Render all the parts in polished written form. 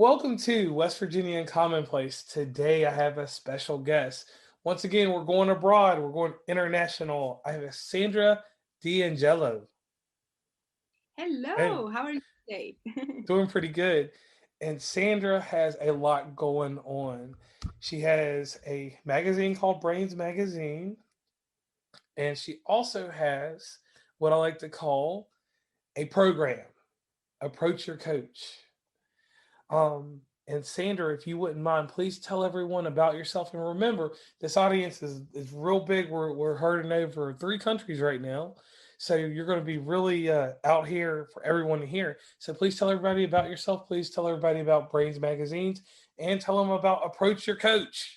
Welcome to West Virginia and Commonplace. Today I have a special guest. Once again, we're going abroad, we're going international. I have Sandra D'Angelo. Hey, Hello, how are you today? doing pretty good. And Sandra has a lot going on. She has a magazine called Brains Magazine, and she also has what I like to call a program, Approach Your Coach. And Sandra, if you wouldn't mind, please tell everyone about yourself. And remember, this audience is real big. We're heard in over 3 countries right now. So you're going to be really out here for everyone to hear. So please tell everybody about yourself. Please tell everybody about Brains Magazines and tell them about Approach Your Coach.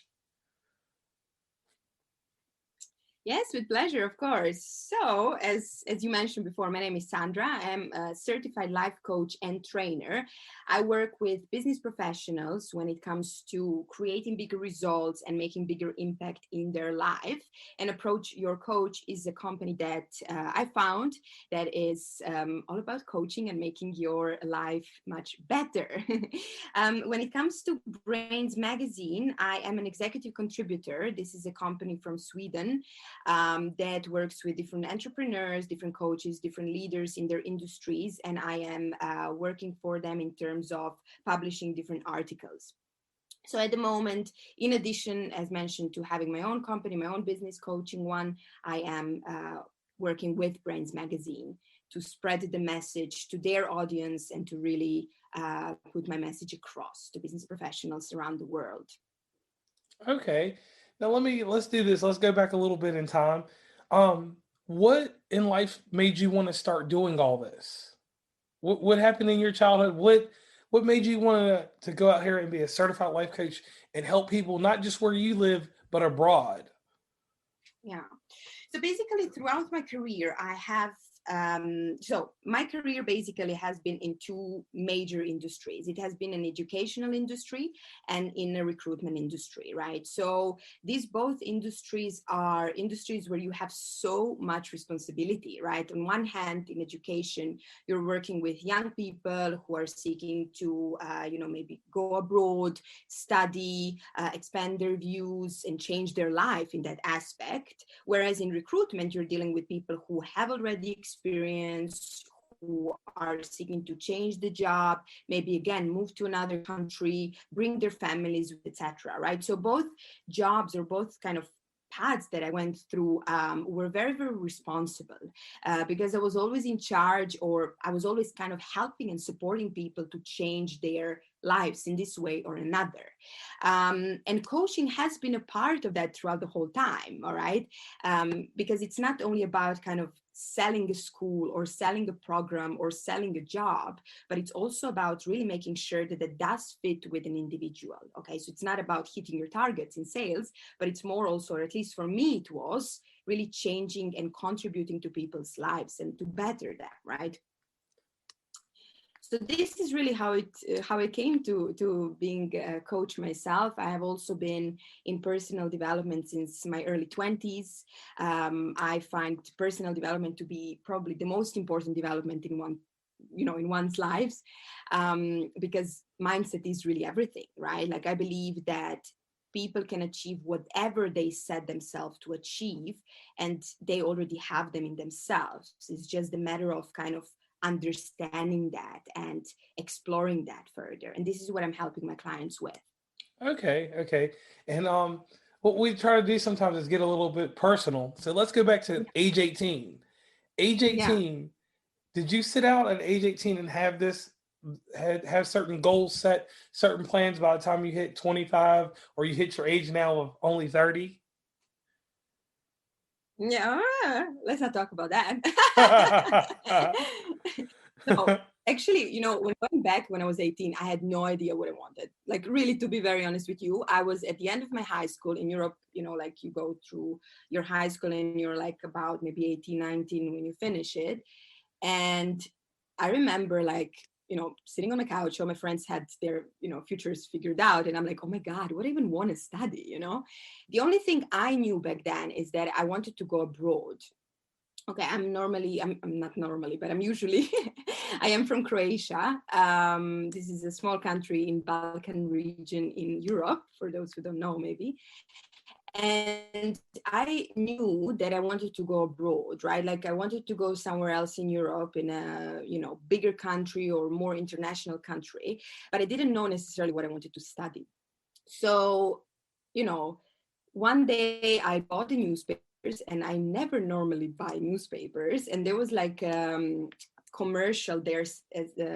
Yes, with pleasure, of course. So, as you mentioned before, my name is Sandra. I'm a certified life coach and trainer. I work with business professionals when it comes to creating bigger results and making bigger impact in their life. And Approach Your Coach is a company that I found that is all about coaching and making your life much better. When it comes to Brains Magazine, I am an executive contributor. This is a company from Sweden that works with different entrepreneurs, different coaches, different leaders in their industries. And I am working for them in terms of publishing different articles. So at the moment, in addition, as mentioned, to having my own company, my own business coaching one, I am working with Brains Magazine to spread the message to their audience and to really put my message across to business professionals around the world. Okay. Now let's do this. Let's go back a little bit in time. What in life made you want to start doing all this? What happened in your childhood? What made you want to go out here and be a certified life coach and help people not just where you live but abroad? Yeah. So basically, throughout my career, I have so my career basically has been in two major industries. It has been an educational industry and in a recruitment industry, right? So these both industries are industries where you have so much responsibility, right? On one hand, in education, you're working with young people who are seeking to, maybe go abroad, study, expand their views, and change their life in that aspect. Whereas in recruitment, you're dealing with people who have already experience, who are seeking to change the job, maybe again move to another country, bring their families, etc. Right? So both jobs or both kind of paths that I went through were very, very responsible because I was always in charge, or I was always kind of helping and supporting people to change their lives in this way or another. And coaching has been a part of that throughout the whole time, all right? Because it's not only about kind of selling a school or selling a program or selling a job, but it's also about really making sure that it does fit with an individual. Okay, so it's not about hitting your targets in sales, but it's more also, or at least for me, it was really changing and contributing to people's lives and to better them, right? So this is really how I came to being a coach myself. I have also been in personal development since my early 20s. I find personal development to be probably the most important development in one's lives, because mindset is really everything, right? Like, I believe that people can achieve whatever they set themselves to achieve, and they already have them in themselves. It's just a matter of kind of understanding that and exploring that further. And this is what I'm helping my clients with. Okay, okay. And what we try to do sometimes is get a little bit personal. So let's go back to age 18. Age Yeah. 18, did you sit out at age 18 and have certain goals set, certain plans by the time you hit 25 or you hit your age now of only 30? Yeah, let's not talk about that. No, actually, when going back when I was 18, I had no idea what I wanted. Like, really, to be very honest with you, I was at the end of my high school in Europe. Like, you go through your high school and you're like about maybe 18, 19 when you finish it. And I remember, like, sitting on the couch, all my friends had their, futures figured out. And I'm like, oh my God, what do I even want to study? The only thing I knew back then is that I wanted to go abroad. Okay, I'm not normally, but I'm usually I am from Croatia. This is a small country in Balkan region in Europe, for those who don't know, maybe. And I knew that I wanted to go abroad, right? Like I wanted to go somewhere else in Europe, in a bigger country or more international country, but I didn't know necessarily what I wanted to study. So, you know, one day I bought the newspapers, and I never normally buy newspapers. And there was like commercial there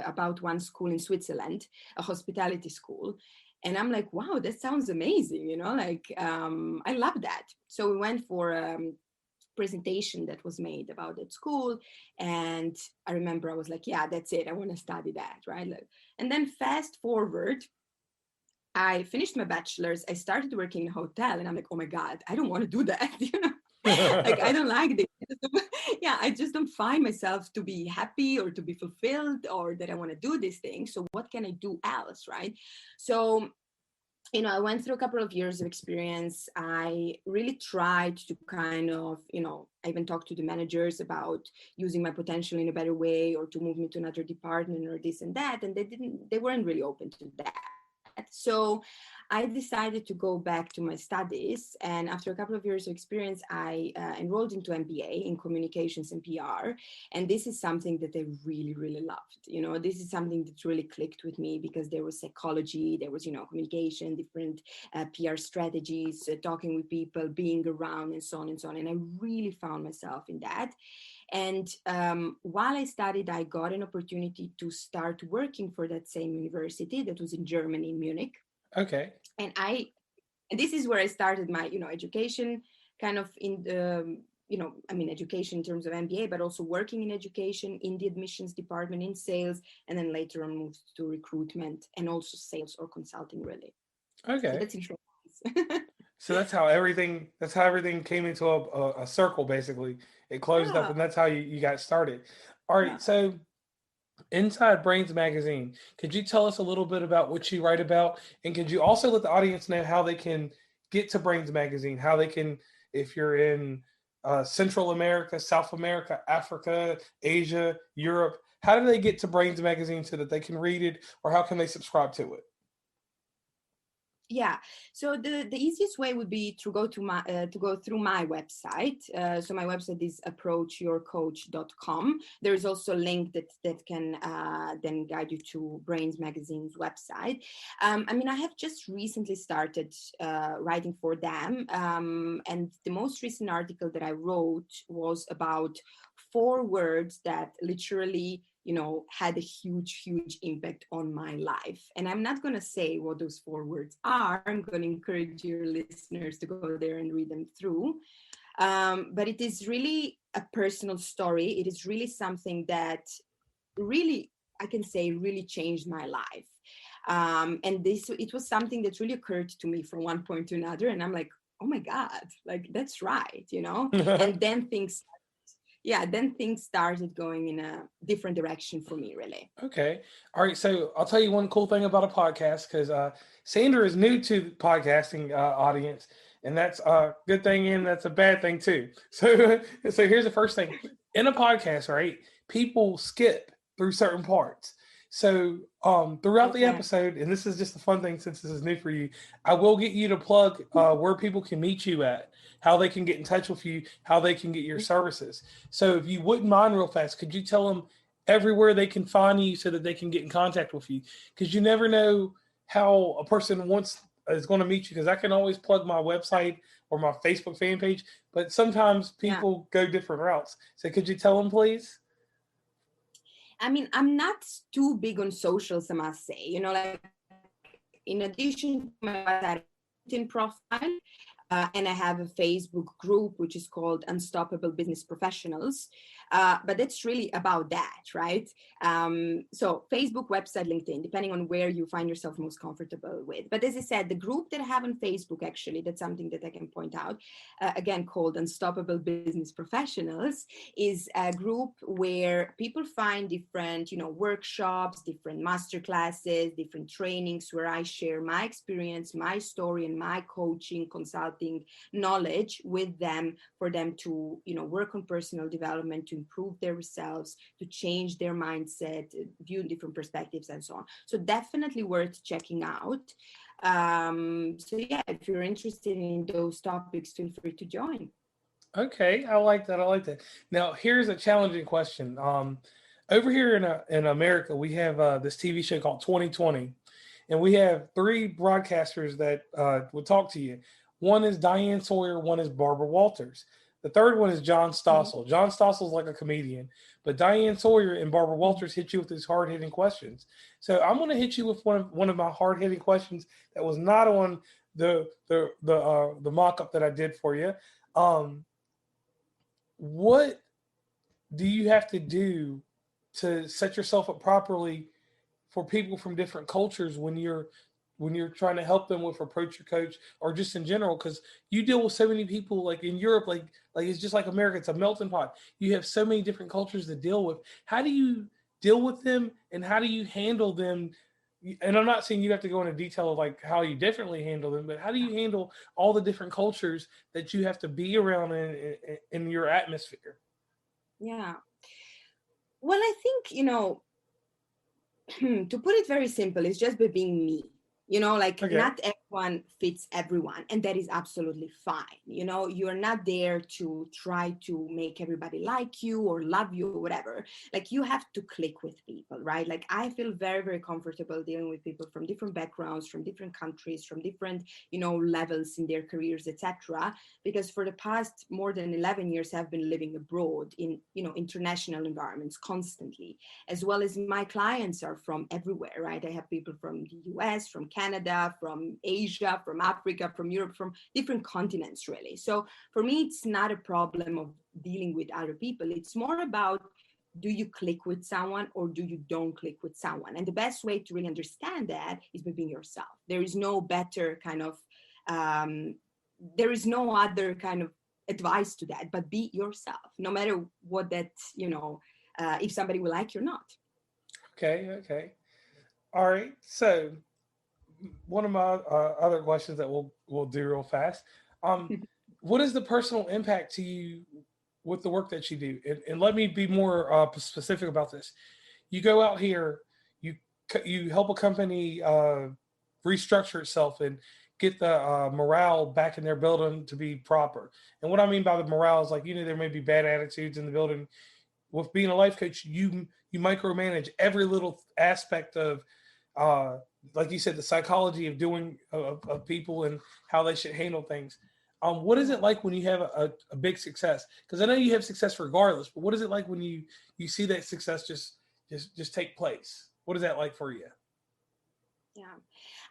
about one school in Switzerland, a hospitality school. And I'm like, wow, that sounds amazing, like I love that. So we went for a presentation that was made about that school. And I remember I was like, yeah, that's it. I want to study that, right? And then fast forward, I finished my bachelor's. I started working in a hotel, and I'm like, oh my God, I don't want to do that. Like, I don't like this. Yeah, I just don't find myself to be happy or to be fulfilled, or that I want to do this thing. So what can I do else, right? So, I went through a couple of years of experience. I really tried to kind of, I even talked to the managers about using my potential in a better way, or to move me to another department or this and that. And they weren't really open to that. So I decided to go back to my studies. And after a couple of years of experience, I enrolled into MBA in communications and PR. And this is something that I really, really loved. This is something that really clicked with me, because there was psychology, there was, communication, different PR strategies, talking with people, being around, and so on and so on. And I really found myself in that. And while I studied, I got an opportunity to start working for that same university that was in Germany, in Munich. Okay. And this is where I started my, education, kind of in the, education in terms of MBA, but also working in education, in the admissions department, in sales, and then later on moved to recruitment and also sales or consulting, really. So Okay. that's interesting. So that's how everything came into a circle, basically. It closed up, Yeah. and that's how you got started. All Yeah. right. So inside Brains Magazine, could you tell us a little bit about what you write about? And could you also let the audience know how they can get to Brains Magazine, how they can, if you're in Central America, South America, Africa, Asia, Europe, how do they get to Brains Magazine so that they can read it, or how can they subscribe to it? Yeah, so the easiest way would be to go through my website. So my website is approachyourcoach.com. There is also a link that can then guide you to Brains Magazine's website. I have just recently started writing for them, and the most recent article that I wrote was about 4 words that literally had a huge impact on my life. And I'm not going to say what those 4 words are. I'm going to encourage your listeners to go there and read them through. But it is really a personal story. It is really something that really, I can say, really changed my life. And it was something that really occurred to me from one point to another. And I'm like, oh my God, like that's right, And then things started going in a different direction for me, really. Okay. All right. So I'll tell you one cool thing about a podcast, because Sandra is new to the podcasting audience, and that's a good thing and that's a bad thing too. So here's the first thing. In a podcast, right, people skip through certain parts. So throughout the Okay. episode, and this is just a fun thing since this is new for you, I will get you to plug where people can meet you at, how they can get in touch with you, how they can get your services. So if you wouldn't mind, real fast, could you tell them everywhere they can find you so that they can get in contact with you, because you never know how a person is going to meet you, because I can always plug my website or my Facebook fan page, but sometimes Yeah. people go different routes. So could you tell them, please? I'm not too big on socials, I must say. Like, in addition to my website, LinkedIn profile, and I have a Facebook group which is called Unstoppable Business Professionals. But that's really about that, right? So Facebook, website, LinkedIn, depending on where you find yourself most comfortable with. But as I said, the group that I have on Facebook, actually, that's something that I can point out, again, called Unstoppable Business Professionals, is a group where people find different, workshops, different masterclasses, different trainings, where I share my experience, my story, and my coaching, consulting knowledge with them, for them to work on personal development, to improve themselves, to change their mindset, view different perspectives, and so on. So definitely worth checking out. So yeah, if you're interested in those topics, feel free to join. Okay, I like that. I like that. Now, here's a challenging question. Over here in America, we have this TV show called 2020, and we have three broadcasters that will talk to you. One is Diane Sawyer, one is Barbara Walters. The third one is John Mhm. Stossel. John Stossel's like a comedian, but Diane Sawyer and Barbara Walters hit you with these hard hitting questions. So I'm going to hit you with one of my hard hitting questions that was not on the mock up that I did for you. Um, what do you have to do to set yourself up properly for people from different cultures when you're trying to help them with approach your coach or just in general, because you deal with so many people like in Europe, like it's just like America, it's a melting pot. You have so many different cultures to deal with. How do you deal with them, and how do you handle them? And I'm not saying you have to go into detail of like how you differently handle them, but how do you handle all the different cultures that you have to be around in your atmosphere? Yeah. Well, I think, to put it very simple, it's just by being me. Like Okay. not everyone fits everyone, and that is absolutely fine. You're not there to try to make everybody like you or love you or whatever. Like you have to click with people, right? Like I feel very, very comfortable dealing with people from different backgrounds, from different countries, from different, levels in their careers, etc. Because for the past more than 11 years, I've been living abroad in, international environments constantly, as well as my clients are from everywhere, right? I have people from the US, from Canada, from Asia, from Africa, from Europe, from different continents, really. So for me, it's not a problem of dealing with other people. It's more about, do you click with someone or do you don't click with someone? And the best way to really understand that is by being yourself. There is no better kind of, um, there is no other kind of advice to that, but be yourself, no matter what that, if somebody will like you or not. Okay. Okay. All right. So one of my other questions that we'll do real fast. Um, what is the personal impact to you with the work that you do? And let me be more specific about this. You go out here, you you help a company restructure itself and get the morale back in their building to be proper. And what I mean by the morale is like, there may be bad attitudes in the building. With being a life coach, you micromanage every little aspect of uh, like you said, the psychology of doing of people and how they should handle things. What is Yeah. it like when you have a big success? Because I know you have success regardless, but what is it like when you see that success just take place? What is that like for you? Yeah.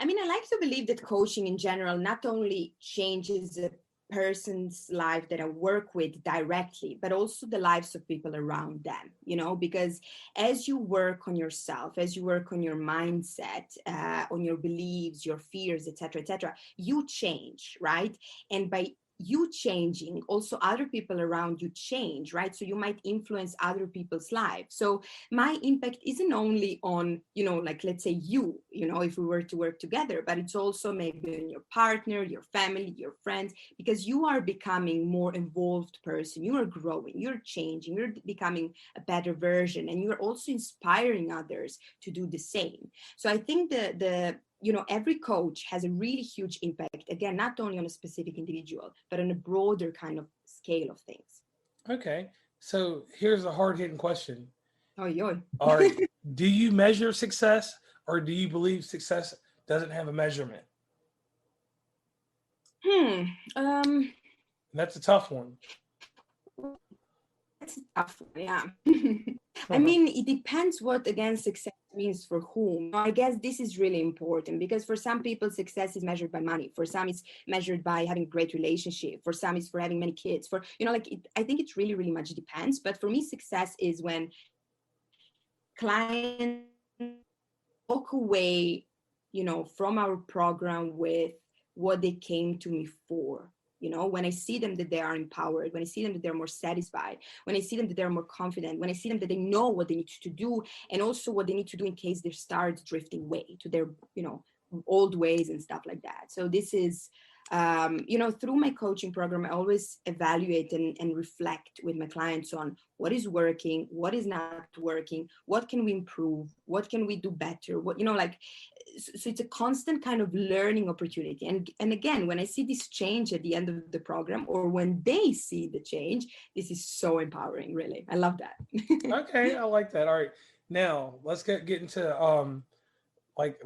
I mean, I like to believe that coaching in general not only changes a person's life that I work with directly, but also the lives of people around them, because as you work on yourself, as you work on your mindset, on your beliefs, your fears, etc., you change, right? And by you changing, also other people around you change, right? So you might influence other people's lives. So my impact isn't only on, like let's say if we were to work together, but it's also maybe on your partner, your family, your friends, because you are becoming more involved person, you are growing, you're changing, you're becoming a better version, and you're also inspiring others to do the same. So I think every coach has a really huge impact, again, not only on a specific individual, but on a broader kind of scale of things. Okay, so here's a hard hitting question: Oh, yo. All right, do you measure success, or do you believe success doesn't have a measurement? hmm um And that's a tough one. That's a tough one, yeah. I mean, it depends what, again, success means for whom. I guess this is really important because for some people, success is measured by money. For some, it's measured by having a great relationship. For some, it's for having many kids. I think it really, really much depends. But for me, success is when clients walk away, from our program with what they came to me for. When I see them that they are empowered, when I see them that they're more satisfied, when I see them that they're more confident, when I see them that they know what they need to do, and also what they need to do in case they start drifting away to their, old ways and stuff like that. So this is Through my coaching program, I always evaluate and reflect with my clients on what is working, what is not working, what can we improve, what can we do better, so it's a constant kind of learning opportunity. And again, when I see this change at the end of the program, or when they see the change, this is so empowering, really. I love that. Okay, I like that. All right. Now let's get into like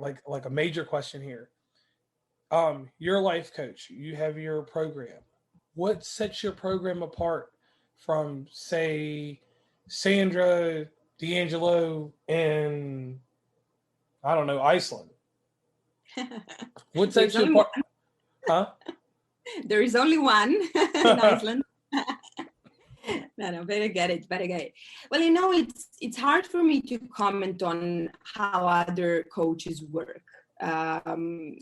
a major question here. You're a life coach. You have your program. What sets your program apart from, say, Sandra D'Angelo in, I don't know, Iceland? What There's sets you only one. apart? Huh? There is only one in Iceland. No, better get it. Well, it's hard for me to comment on how other coaches work. Um,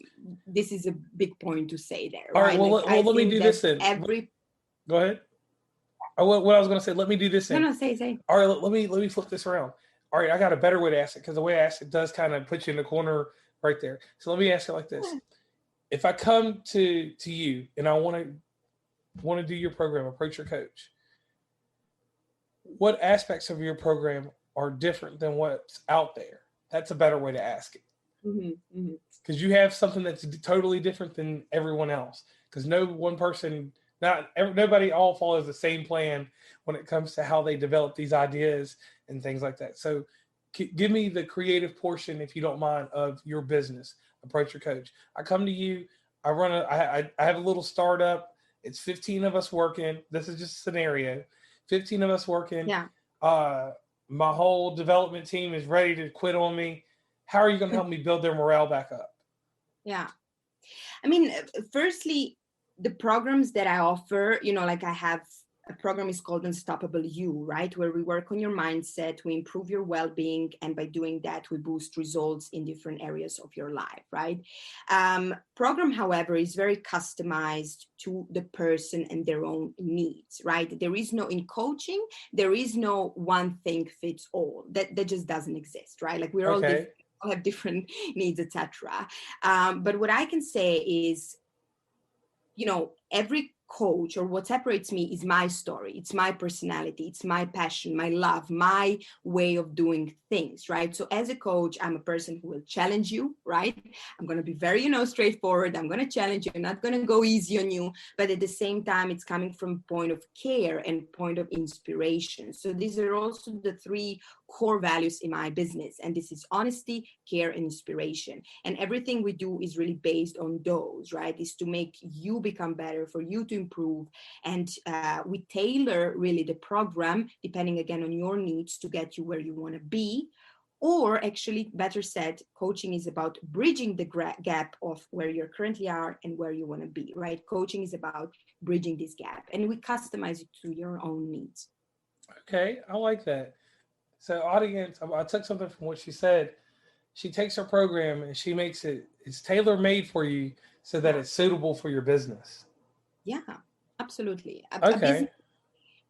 this is a big point to say there, All right. right? Like, I Let me think do that this then. every Go ahead. What I was going to say. Let me do this no, then. no, say. All right. Let me flip this around. All right. I got a better way to ask it, because the way I ask it does kind of put you in the corner right there. So let me ask it like this: if I come to you and I want to do your program, approach your coach, what aspects of your program are different than what's out there? That's a better way to ask it, Mm-hmm, mm-hmm. because you have something that's totally different than everyone else. Because no one person, nobody all follows the same plan when it comes to how they develop these ideas and things like that. So, give me the creative portion, if you don't mind, of your business. Approach your coach. I come to you. I have a little startup. It's 15 of us working. This is just a scenario. 15 of us working. Yeah. Uh, my whole development team is ready to quit on me. How are you going to help me build their morale back up? Yeah. I mean, firstly, the programs that I offer, like I have a program is called Unstoppable You, right? Where we work on your mindset, we improve your well-being, and by doing that, we boost results in different areas of your life, right? Program, however, is very customized to the person and their own needs, right? There is no, in coaching, there is no one thing fits all. That just doesn't exist, right? Like, we're all different, Okay. all have different needs, etc. But what I can say is, every coach, or what separates me, is my story, it's my personality, it's my passion, my love, my way of doing things, right? So as a coach, I'm a person who will challenge you, right? I'm going to be very straightforward. I'm going to challenge you, I'm not going to go easy on you, but at the same time, it's coming from point of care and point of inspiration. So these are also the three core values in my business, and this is honesty, care, and inspiration. And everything we do is really based on those, right? Is to make you become better, for you to improve. And we tailor really the program depending, again, on your needs to get you where you want to be. Or actually, better said, coaching is about bridging the gap of where you currently are and where you want to be, right? Coaching is about bridging this gap, and we customize it to your own needs. Okay. I like that. So, audience, I took something from what she said. She takes her program and she makes it's tailor made for you so that Yeah, it's suitable for your business. yeah, absolutely. A business, Okay.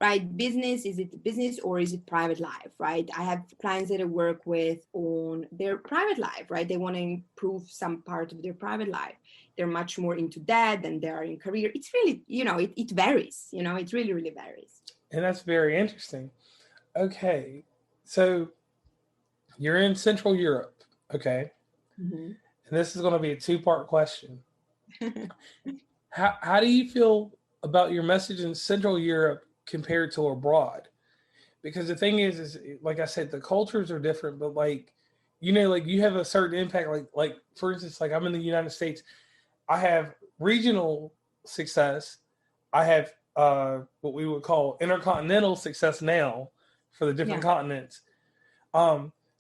right? Business, is it business or is it private life, right? I have clients that I work with on their private life, right? They want to improve some part of their private life. They're much more into that than they are in career. It's really, it varies, it really, really varies. And that's very interesting. Okay. So, you're in Central Europe. Okay. Mhm. And this is going to be a two-part question. How do you feel about your message in Central Europe compared to abroad? Because the thing is like I said, the cultures are different, but like you have a certain impact. Like for instance, like I'm in the United States, I have regional success. I have what we would call intercontinental success now for the different Yeah. continents.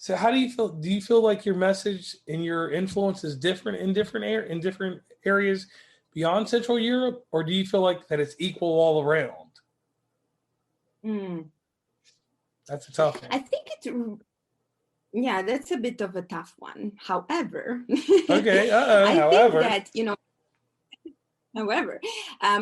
So how do you feel? Do you feel like your message and your influence is different in in different areas beyond Central Europe, or do you feel like that it's equal all around? Mm. That's a tough one. I think it's, yeah, that's a bit of a tough one. However, Okay. I think However, that, however,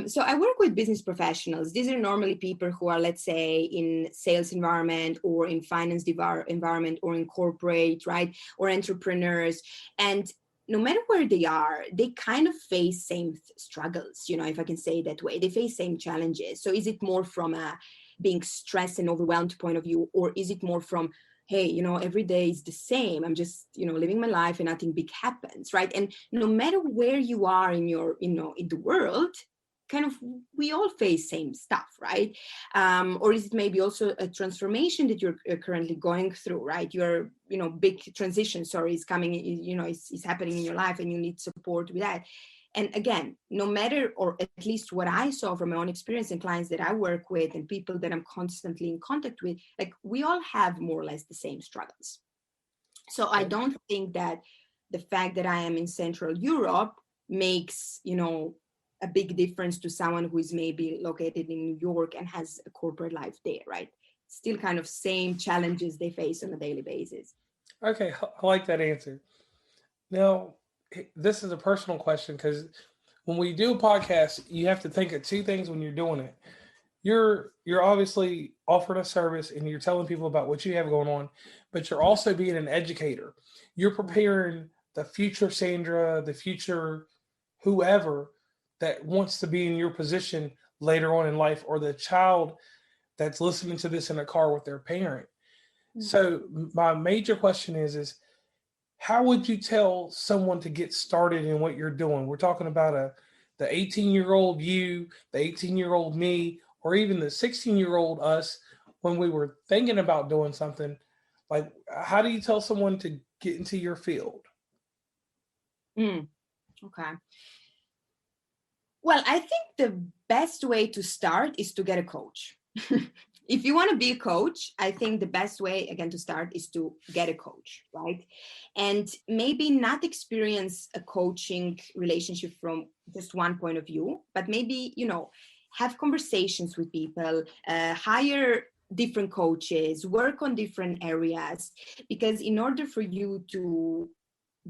so I work with business professionals. These are normally people who are, let's say, in sales environment or in finance environment or in corporate, right? Or entrepreneurs. And no matter where they are, they kind of face same struggles, if I can say it that way. They face same challenges. So is it more from a being stressed and overwhelmed point of view, or is it more from, hey, every day is the same, I'm just living my life and nothing big happens, right? And no matter where you are in your in the world, kind of, we all face same stuff, right? Or is it maybe also a transformation that you're currently going through, right? Your big transition, sorry, is coming, is happening in your life, and you need support with that. And again, no matter, or at least what I saw from my own experience and clients that I work with and people that I'm constantly in contact with, like, we all have more or less the same struggles. So I don't think that the fact that I am in Central Europe makes, a big difference to someone who is maybe located in New York and has a corporate life there, right? Still kind of same challenges they face on a daily basis. Okay, I like that answer. Now, this is a personal question because when we do a podcast, you have to think of two things when you're doing it. You're obviously offering a service and you're telling people about what you have going on, but you're also being an educator. You're preparing the future Sandra, the future whoever that wants to be in your position later on in life, or the child that's listening to this in a car with their parent. So my major question is how would you tell someone to get started in what you're doing? We're talking about the 18-year-old you, the 18-year-old me, or even the 16-year-old us when we were thinking about doing something. Like, how do you tell someone to get into your field? Okay. Well, I think the best way to start is to get a coach. If you want to be a coach, I think the best way, again, to start is to get a coach, right? And maybe not experience a coaching relationship from just one point of view, but maybe, have conversations with people, hire different coaches, work on different areas, because in order for you to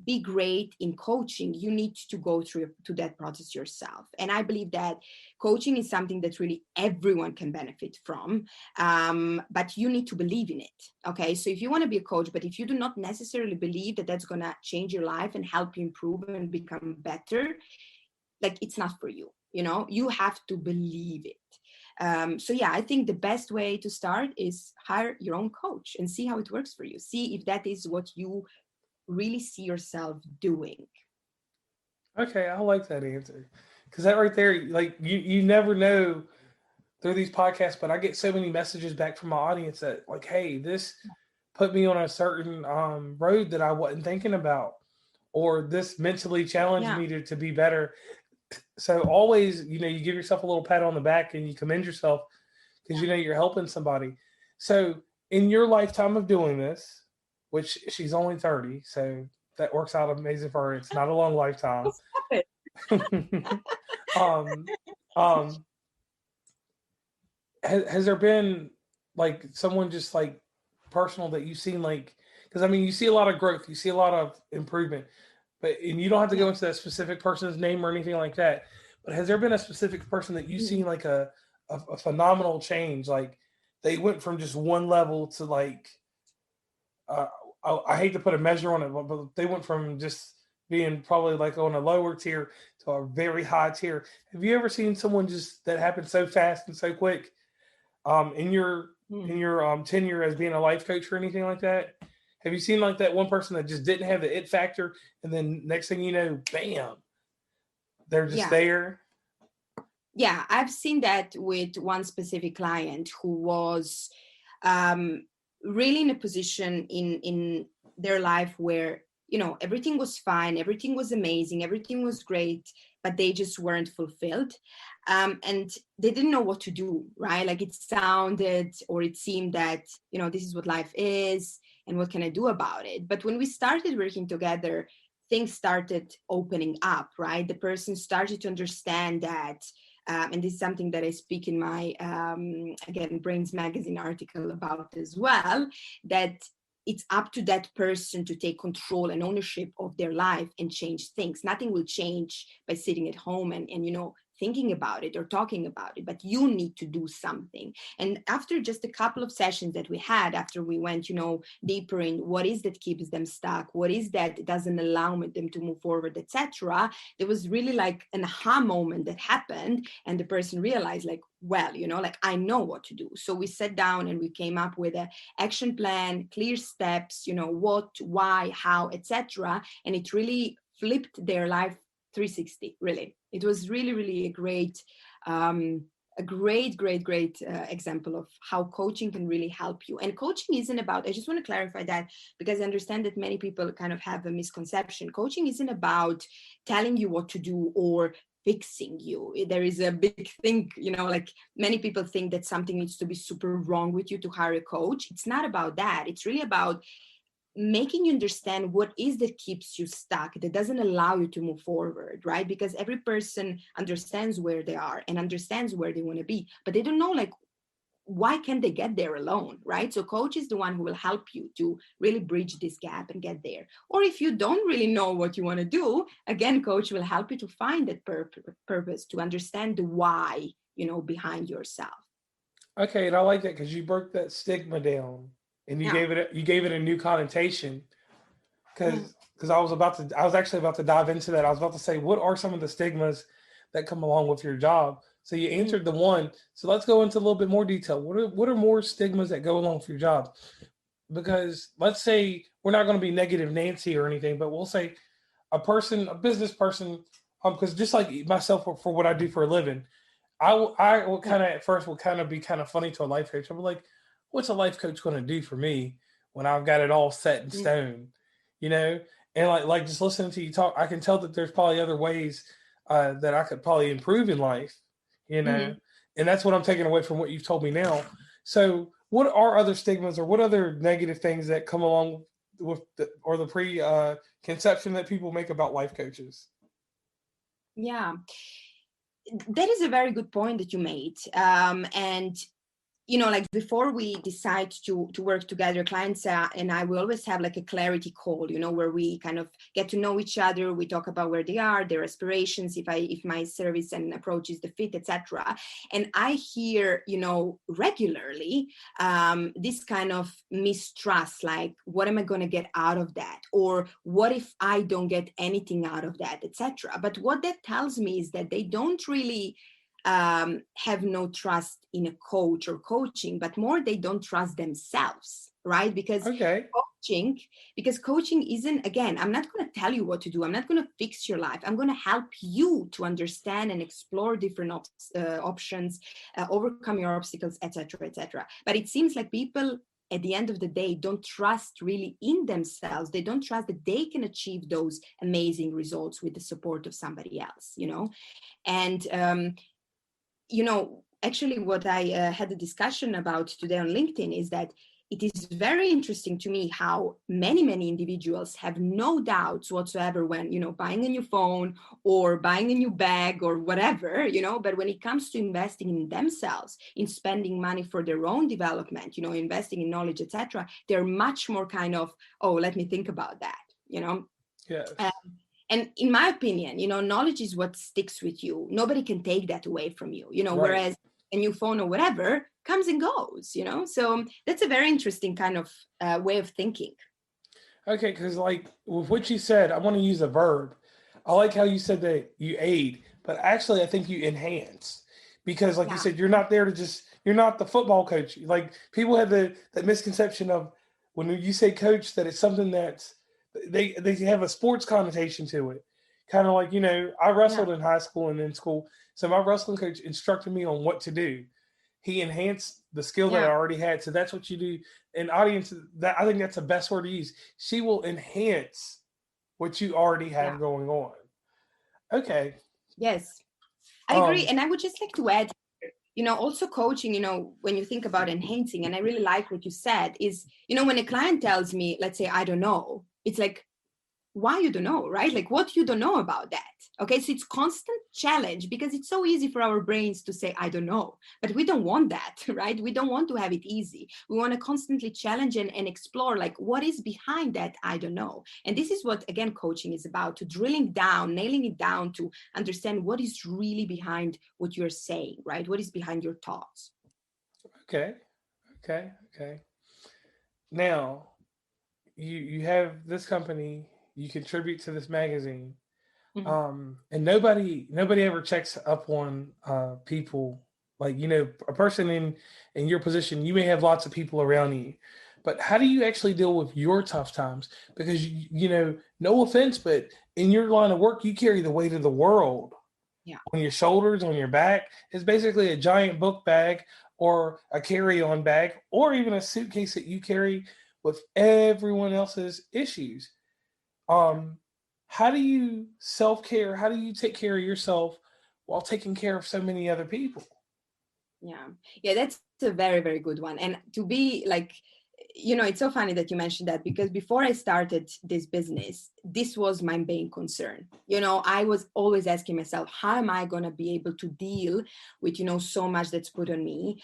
be great in coaching, you need to go through to that process yourself. And I believe that coaching is something that really everyone can benefit from, but you need to believe in it. Okay, so if you want to be a coach, but if you do not necessarily believe that that's going to change your life and help you improve and become better, like, it's not for you. You have to believe it. So yeah, I think the best way to start is hire your own coach and see how it works for you. See if that is what you really see yourself doing. Okay, I like that answer. Because that right there, like you never know through these podcasts, but I get so many messages back from my audience that like, hey, this put me on a certain road that I wasn't thinking about, or this mentally challenged Yeah. me to be better. So always, you give yourself a little pat on the back and you commend yourself because Yeah. you're helping somebody. So in your lifetime of doing this, which she's only 30, so that works out amazing for her. It's not a long lifetime. Stop it. um, um, has there been like someone just like personal that you've seen, like, because I mean you see a lot of growth, you see a lot of improvement, but and you don't have to Yeah. go into that specific person's name or anything like that, but has there been a specific person that you've Mhm. seen like a phenomenal change, like they went from just one level to like uh, I hate to put a measure on it, but they went from just being probably like on a lower tier to a very high tier. Have you ever seen someone just that happened so fast and so quick in your Mhm. tenure as being a life coach or anything like that? Have you seen like that one person that just didn't have the it factor, and then next thing you know, bam, they're just Yeah. there? Yeah, I've seen that with one specific client who was um, really in a position in their life where everything was fine, everything was amazing, everything was great, but they just weren't fulfilled, and they didn't know what to do, right? Like, it sounded, or it seemed that this is what life is, and what can I do about it? But when we started working together, things started opening up, right? The person started to understand that, and this is something that I speak in my, again, Brains Magazine article about as well, that it's up to that person to take control and ownership of their life and change things. Nothing will change by sitting at home and thinking about it or talking about it, but you need to do something. And after just a couple of sessions that we had, after we went, deeper in what is that keeps them stuck, what is that doesn't allow them to move forward, etc., there was really like an aha moment that happened, and the person realized like, well, like I know what to do. So we sat down and we came up with an action plan, clear steps, what, why, how, etc., and it really flipped their life 360. Really, it was really, really a great example of how coaching can really help you. And coaching isn't about, I just want to clarify that, because I understand that many people kind of have a misconception. Coaching isn't about telling you what to do or fixing you. There is a big thing, like many people think that something needs to be super wrong with you to hire a coach. It's not about that. It's really about making you understand what is that keeps you stuck, that doesn't allow you to move forward, right? Because every person understands where they are and understands where they want to be, but they don't know like why can't they get there alone, right? So coach is the one who will help you to really bridge this gap and get there. Or if you don't really know what you want to do, again, coach will help you to find that purpose, to understand the why, behind yourself. Okay, and I like that because you broke that stigma down and Yeah. you gave it a new connotation. Yeah. Because I was actually about to dive into that. I was about to say, what are some of the stigmas that come along with your job? So you answered the one. So let's go into a little bit more detail. What are more stigmas that go along with your job? Because let's say we're not going to be negative Nancy or anything, but we'll say a business person, because just like myself for what I do for a living, I will kind of at first will kind of be kind of funny to a life coach. I'm like, what's a life coach going to do for me when I've got it all set in stone, you know? And like just listening to you talk, I can tell that there's probably other ways that I could probably improve in life, you know? Mm-hmm. And that's what I'm taking away from what you've told me now. So, what are other stigmas or what other negative things that come along with the preconception that people make about life coaches? Yeah, that is a very good point that you made. And like before we decide to work together, clients and I will always have like a clarity call, where we kind of get to know each other. We talk about where they are, their aspirations, if my service and approach is the fit, etc. And I hear, regularly this kind of mistrust, like what am I going to get out of that, or what if I don't get anything out of that, etc. But what that tells me is that they don't really have no trust in a coach or coaching, but more they don't trust themselves, right? Okay. Coaching isn't, again, I'm not going to tell you what to do. I'm not going to fix your life. I'm going to help you to understand and explore different options, overcome your obstacles, etc., etc. But it seems like people at the end of the day don't trust really in themselves. They don't trust that they can achieve those amazing results with the support of somebody else, and actually what I had a discussion about today on LinkedIn is that it is very interesting to me how many individuals have no doubts whatsoever when, buying a new phone or buying a new bag or whatever, but when it comes to investing in themselves, in spending money for their own development, investing in knowledge, etc., they're much more kind of, oh, let me think about that, Yes. And in my opinion, knowledge is what sticks with you. Nobody can take that away from you, Right. whereas a new phone or whatever comes and goes, So that's a very interesting kind of way of thinking. Okay, because like with what you said, I want to use a verb. I like how you said that you aid, but actually I think you enhance. Because like you Yeah. said, you're not the football coach. Like people have that misconception of when you say coach that it's something that's they have a sports connotation to it. Kind of like, I Yeah. wrestled in high school and in school. So my wrestling coach instructed me on what to do. He enhanced the skill that I Yeah. already had. So that's what you do. And audience, that I think that's the best word to use. She will enhance what you already Yeah. have going on. Okay. Yes, I agree. Um, And I would just like to add, also coaching, when you think about enhancing, and I really like what you said, is, when a client tells me, let's say, I don't know, it's like, why you don't know, right? Like what you don't know about that. Okay, so it's constant challenge, because it's so easy for our brains to say I don't know, but we don't want that. Right? We don't want to have it easy. We want to constantly challenge and explore, like what is behind that I don't know. And this is what, again, coaching is about, to drilling down, nailing it down, to understand what is really behind what you're saying, right? What is behind your thoughts. Okay. Okay. Okay. Now, you have this company, you contribute to this magazine, Mhm. and nobody ever checks up on people. Like, a person in your position, you may have lots of people around you, but how do you actually deal with your tough times? Because no offense, but in your line of work, you carry the weight of the world Yeah. on your shoulders, on your back. It's basically a giant book bag or a carry-on bag or even a suitcase that you carry with everyone else's issues. um how do you self-care, how do you take care of yourself while taking care of so many other people? Yeah. Yeah, that's a very, very good one. And to be like, it's so funny that you mentioned that, because before I started this business, this was my main concern. I was always asking myself, how am I going to be able to deal with, so much that's put on me?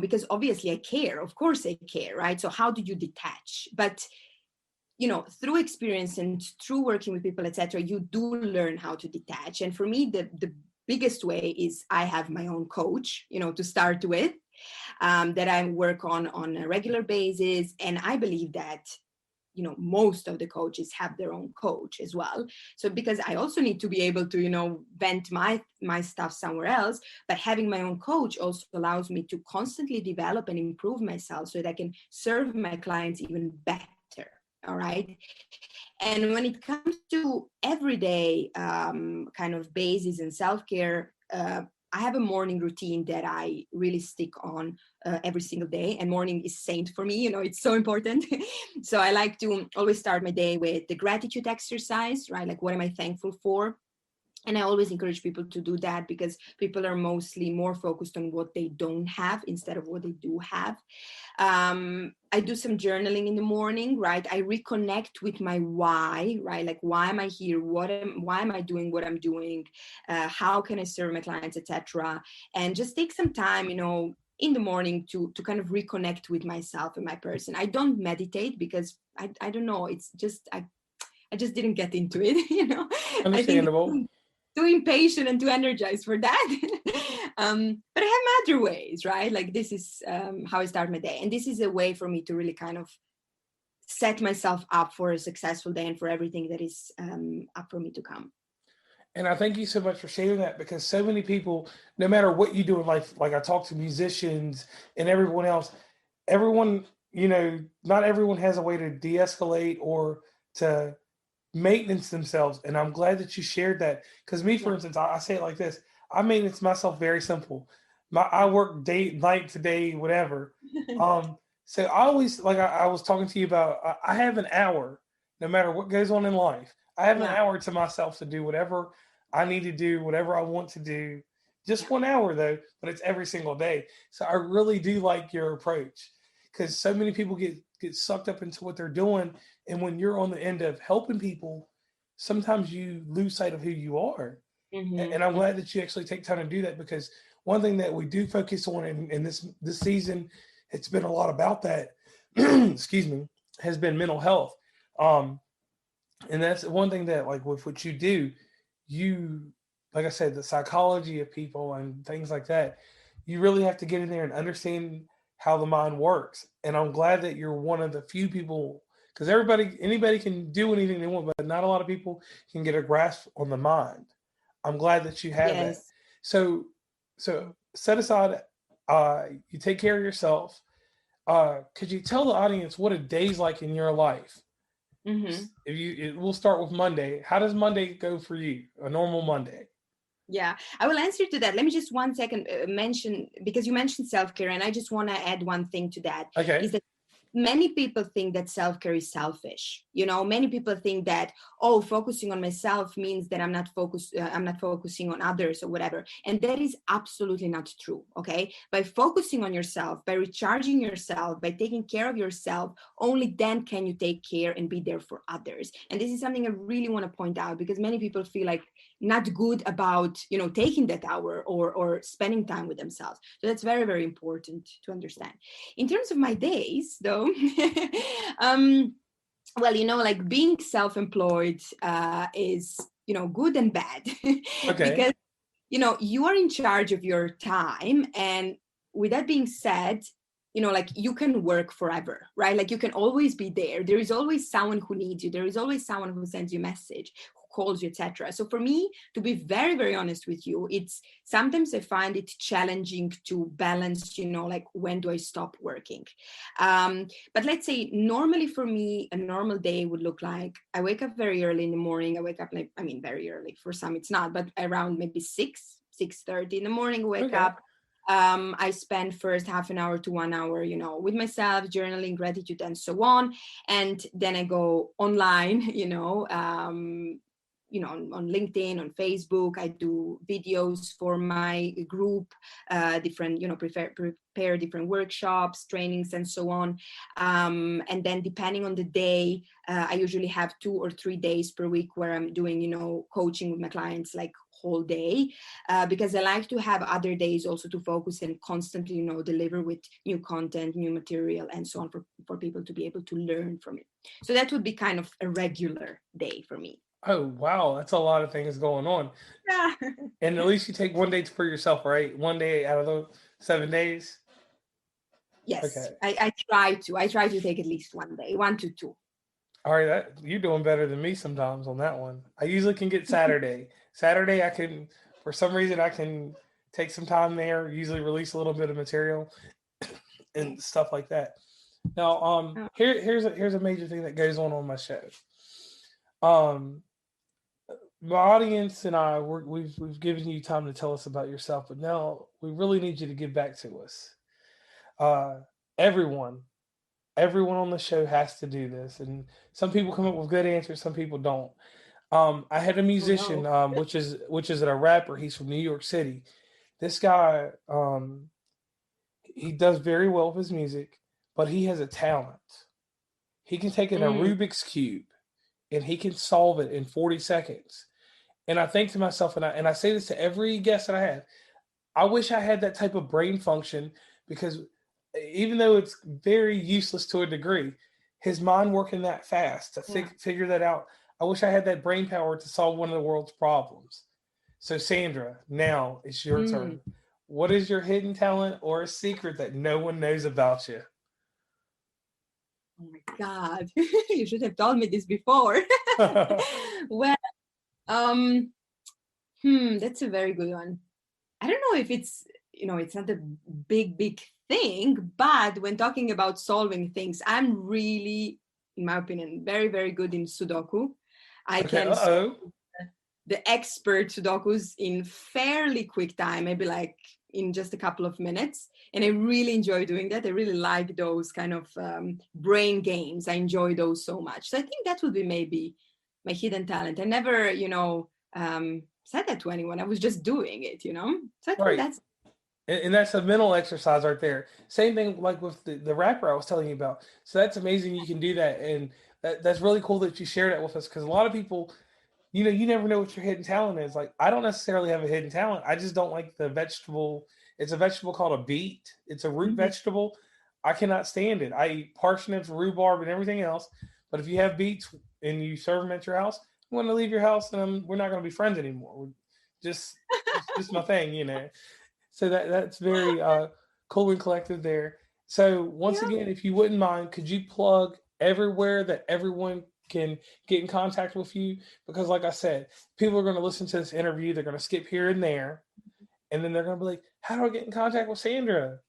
Because obviously I care. Of course I care, right? So how do you detach? But through experience and through working with people, etc., you do learn how to detach. And for me, the biggest way is I have my own coach, to start with, that I work on a regular basis. And I believe that most of the coaches have their own coach as well. So because I also need to be able to vent my stuff somewhere else, but having my own coach also allows me to constantly develop and improve myself so that I can serve my clients even better. All right. And when it comes to everyday kind of basis and self-care, I have a morning routine that I really stick on every single day. And morning is saint for me, it's so important. So I like to always start my day with the gratitude exercise, right? Like, what am I thankful for? And I always encourage people to do that, because people are mostly more focused on what they don't have instead of what they do have. I do some journaling in the morning, right? I reconnect with my why, right? Like, why am I here? Why am I doing what I'm doing? How can I serve my clients, etc.? And just take some time, in the morning to kind of reconnect with myself and my person. I don't meditate because I don't know. It's just I just didn't get into it. I think Understandable. too impatient and too energized for that. But I have other ways, right? Like, this is how I start my day. And this is a way for me to really kind of set myself up for a successful day and for everything that is up for me to come. And I thank you so much for sharing that, because so many people, no matter what you do in life, like I talk to musicians and everyone else, everyone, not everyone has a way to de-escalate or to maintenance themselves. And I'm glad that you shared that. Because me, for Yeah. instance, I say it like this: I maintenance myself very simple. I work day, night to day, whatever. So I always, like I was talking to you about, I have an hour, no matter what goes on in life. I have an Yeah. hour to myself to do whatever I need to do, whatever I want to do. Just Yeah. 1 hour though, but it's every single day. So I really do like your approach, because so many people get sucked up into what they're doing, and when you're on the end of helping people, sometimes you lose sight of who you are. And I'm Mm-hmm. glad that you actually take time to do that, because one thing that we do focus on in this season, it's been a lot about that. Excuse me, has been mental health. Um, and that's one thing that, like, with what you do, you, like I said, the psychology of people and things like that, you really have to get in there and understand how the mind works. And I'm glad that you're one of the few people, because anybody can do anything they want, but not a lot of people can get a grasp on the mind. I'm glad that you have that. Yes. So set aside, you take care of yourself. Could you tell the audience what a day's like in your life? Mm-hmm. We'll start with Monday. How does Monday go for you? A normal Monday. Yeah, I will answer to that. Let me just 1 second mention, because you mentioned self-care, and I just want to add one thing to that, Okay. is that many people think that self-care is selfish. Many people think that, oh, focusing on myself means that I'm not focusing on others or whatever. And that is absolutely not true. Okay. By focusing on yourself, by recharging yourself, by taking care of yourself, only then can you take care and be there for others. And this is something I really want to point out, because many people feel like not good about, taking that hour or spending time with themselves. So that's very, very important to understand. In terms of my days, though, well, like being self-employed is, good and bad. Okay. Because, you are in charge of your time. And with that being said, like you can work forever, right? Like you can always be there. There is always someone who needs you. There is always someone who sends you a message, who calls you, etc. So for me, to be very, very honest with you, it's sometimes I find it challenging to balance, like when do I stop working? But let's say normally for me, a normal day would look like I wake up very early in the morning. I wake up very early. For some it's not, but around maybe 6:30 in the morning, wake Okay. up. I spend first half an hour to 1 hour, with myself, journaling, gratitude, and so on. And then I go online, on LinkedIn, on Facebook. I do videos for my group, different, prepare different workshops, trainings, and so on. And then depending on the day, I usually have 2 or 3 days per week where I'm doing, coaching with my clients, like whole day, because I like to have other days also to focus and constantly, deliver with new content, new material, and so on for people to be able to learn from it. So that would be kind of a regular day for me. Oh, wow. That's a lot of things going on. Yeah. And at least you take one day for yourself, right? One day out of the 7 days. Yes, Okay. I try to take at least one day, 1 to 2. All right. You're doing better than me sometimes on that one. I usually can get Saturday. Saturday, I can, for some reason, I can take some time there, usually release a little bit of material and stuff like that. Now, Oh, here's a major thing that goes on my show. Um, my audience and we've given you time to tell us about yourself, but now we really need you to give back to us. Uh, everyone, everyone on the show has to do this, and some people come up with good answers, some people don't. I had a oh no. musician, which is a rapper. He's from New York City. This guy, he does very well with his music, but he has a talent. He can take in a Mm, Rubik's cube and he can solve it in 40 seconds. And I think to myself, and I say this to every guest that I have, I wish I had that type of brain function, because even though it's very useless to a degree, his mind working that fast to yeah. figure that out. I wish I had that brain power to solve one of the world's problems. So, Sandra, now it's your Mm. turn. What is your hidden talent or a secret that no one knows about you? Oh my God. You should have told me this before. Well, um, that's a very good one. I don't know if it's not a big, big thing, but when talking about solving things, I'm really, in my opinion, very, very good in Sudoku. I Okay. can solve Uh-oh. the expert Sudokus in fairly quick time, maybe like in just a couple of minutes. And I really enjoy doing that. I really like those kind of brain games. I enjoy those so much. So I think that would be maybe my hidden talent. I never, said that to anyone. I was just doing it. So I think Right. that's, And that's a mental exercise right there. Same thing like with the rapper I was telling you about. So that's amazing you can do that. And that's really cool that you shared that with us, because a lot of people, you never know what your hidden talent is. Like, I don't necessarily have a hidden talent. I just don't like the vegetable. It's a vegetable called a beet. It's a root mhm. vegetable. I cannot stand it. I eat parsnips, rhubarb, and everything else. But if you have beets and you serve them at your house, I'm going to leave your house, and we're not going to be friends anymore. Just, it's just my thing. So that's very cool and collective there. So once Yeah. again, if you wouldn't mind, could you plug everywhere that everyone can get in contact with you? Because like I said, people are going to listen to this interview, they're going to skip here and there, and then they're going to be like, "How do I get in contact with Sandra?"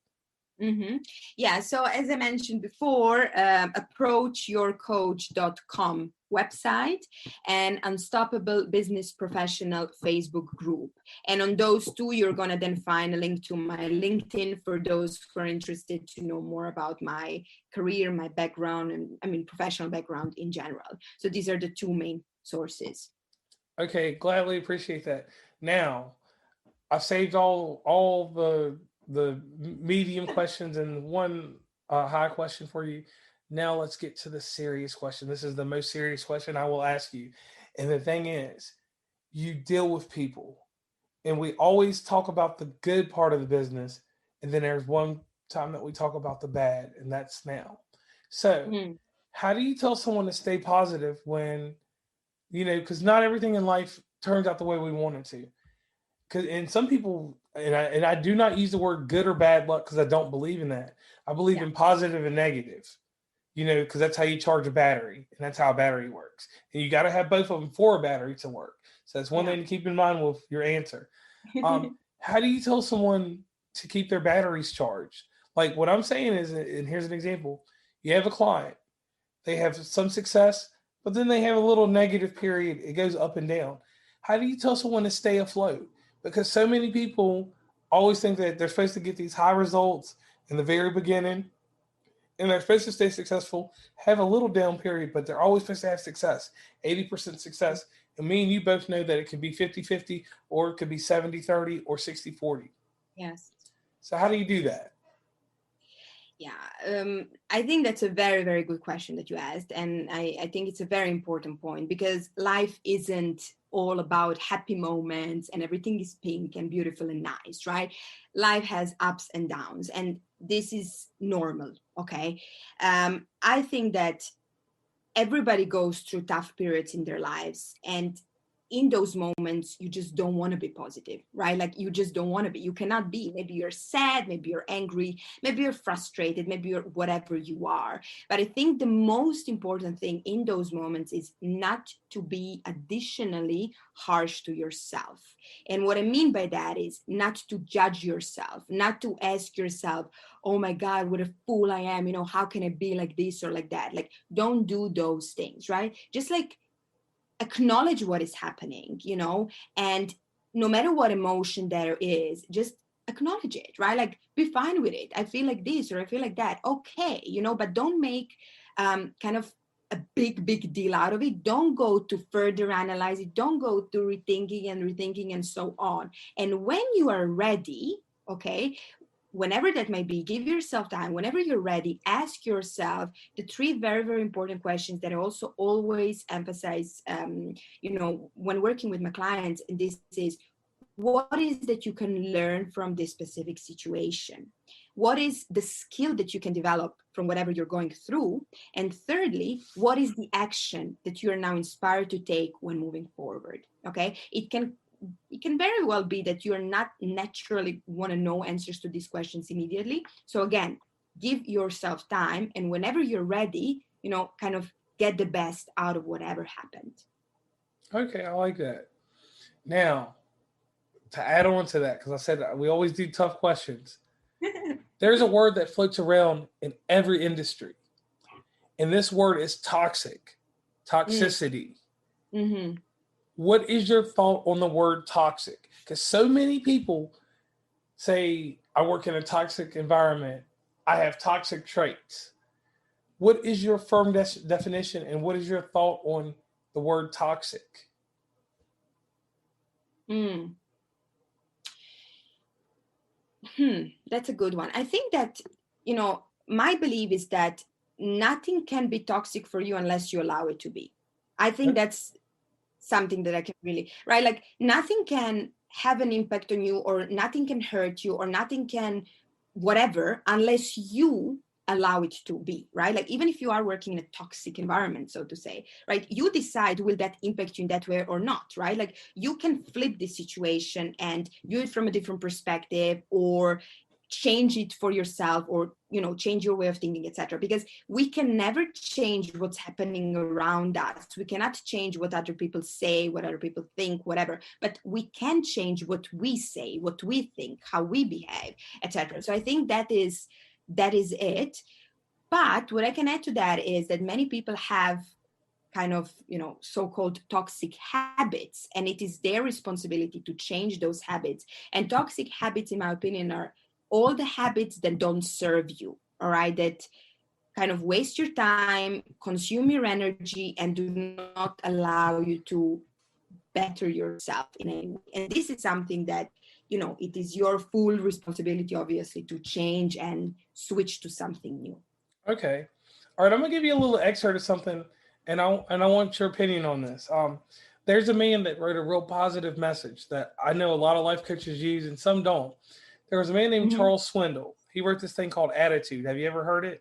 Yeah, so as I mentioned before, approachyourcoach.com website and Unstoppable Business Professional Facebook group. And on those two, you're going to then find a link to my LinkedIn for those who are interested to know more about my career, my background, and professional background in general. So these are the two main sources. Okay, gladly appreciate that. Now, I saved all the medium questions and one high question for you. Now let's get to the serious question. This is the most serious question I will ask you. And the thing is, you deal with people, and we always talk about the good part of the business, and then there's one time that we talk about the bad, and that's now. So, Mm. how do you tell someone to stay positive when because not everything in life turns out the way we want it to? Because and some people, and I do not use the word good or bad luck because I don't believe in that. I believe Yeah. in positive and negative. Because that's how you charge a battery, and that's how a battery works. And you got to have both of them for a battery to work. So that's one Yeah. thing to keep in mind with your answer. How do you tell someone to keep their batteries charged? Like what I'm saying is, and here's an example: you have a client, they have some success, but then they have a little negative period. It goes up and down. How do you tell someone to stay afloat? Because so many people always think that they're supposed to get these high results in the very beginning, and they're supposed to stay successful, have a little down period, but they're always supposed to have success, 80% success. And me and you both know that it could be 50-50, or it could be 70-30, or 60-40. Yes. So how do you do that? Yeah, I think that's a very, very good question that you asked. And I think it's a very important point because life isn't all about happy moments and everything is pink and beautiful and nice, right? Life has ups and downs, and this is normal, okay? I think that everybody goes through tough periods in their lives, and in those moments you just don't want to be positive, right? Like you just don't want to be, you cannot be. Maybe you're sad, maybe you're angry, maybe you're frustrated, maybe you're whatever you are. But I think the most important thing in those moments is not to be additionally harsh to yourself. And what I mean by that is not to judge yourself, not to ask yourself, oh my God, what a fool I am, how can I be like this or like that? Like, don't do those things, right? Just like acknowledge what is happening, and no matter what emotion there is, just acknowledge it, right? Like, be fine with it. I feel like this or I feel like that. Okay, but don't make kind of a big deal out of it. Don't go to further analyze it. Don't go to rethinking and so on. And when you are ready, okay, whenever that may be, give yourself time. Whenever you're ready, ask yourself the three very, very important questions that I also always emphasize, when working with my clients. And this is, what is that you can learn from this specific situation? What is the skill that you can develop from whatever you're going through? And thirdly, what is the action that you are now inspired to take when moving forward? Okay, it can very well be that you're not naturally want to know answers to these questions immediately. So again, give yourself time, and whenever you're ready, kind of get the best out of whatever happened. Okay, I like that. Now, to add on to that, because I said we always do tough questions, there's a word that floats around in every industry, and this word is toxic, toxicity. Mm-hmm. What is your thought on the word toxic? Because so many people say, I work in a toxic environment, I have toxic traits. What is your firm definition, and what is your thought on the word toxic? Mm. That's a good one. I think that, my belief is that nothing can be toxic for you unless you allow it to be. I think that's something that I can really, right? Like, nothing can have an impact on you, or nothing can hurt you, or nothing can whatever, unless you allow it to be, right? Like, even if you are working in a toxic environment, so to say, right, you decide, will that impact you in that way or not, right? Like, you can flip the situation and view it from a different perspective, or change it for yourself, or change your way of thinking, etc. Because we can never change what's happening around us. We cannot change what other people say, what other people think, whatever, but we can change what we say, what we think, how we behave, etc. So I think that is it. But what I can add to that is that many people have kind of, so-called toxic habits, and it is their responsibility to change those habits. And toxic habits, in my opinion, are all the habits that don't serve you, all right, that kind of waste your time, consume your energy, and do not allow you to better yourself in any way. And this is something that, it is your full responsibility, obviously, to change and switch to something new. Okay. All right, I'm gonna give you a little excerpt of something, and I want your opinion on this. There's a man that wrote a real positive message that I know a lot of life coaches use and some don't. There was a man named Mhm. Charles Swindle. He wrote this thing called Attitude. Have you ever heard it?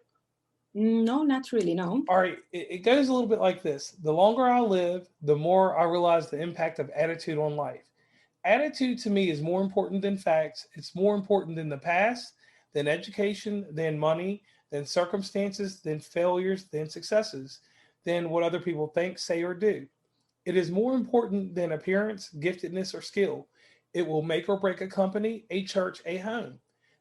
No, not really, no. All right, it goes a little bit like this. The longer I live, the more I realize the impact of attitude on life. Attitude to me is more important than facts. It's more important than the past, than education, than money, than circumstances, than failures, than successes, than what other people think, say, or do. It is more important than appearance, giftedness, or skill. It will make or break a company, a church, a home.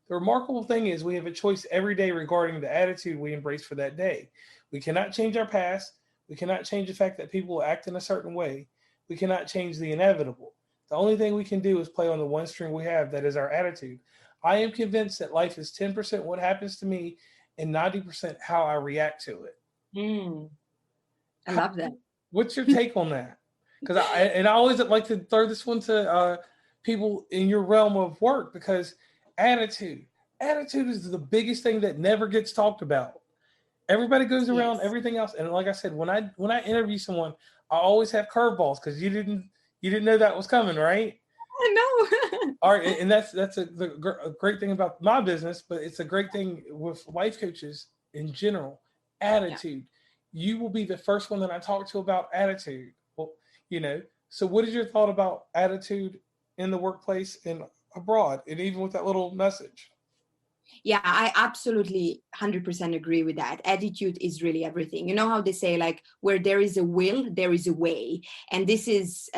The remarkable thing is, we have a choice every day regarding the attitude we embrace for that day. We cannot change our past. We cannot change the fact that people will act in a certain way. We cannot change the inevitable. The only thing we can do is play on the one string we have, that is our attitude. I am convinced that life is 10% what happens to me and 90% how I react to it. Mm, I How, love that. what's your take on that? Because I always like to throw this one to people in your realm of work, because attitude, attitude is the biggest thing that never gets talked about. Everybody goes around Yes. everything else, and like I said, when I interview someone, I always have curveballs because you didn't know that was coming, right? I know. All right, and that's a great thing about my business, but it's a great thing with life coaches in general. Yeah. Attitude. You will be the first one that I talk to about attitude. Well, you know. So, what is your thought about attitude in the workplace and abroad, and even with that little message? Yeah, I absolutely 100% agree with that. Attitude is really everything. You know how they say, like, where there is a will, there is a way. And this is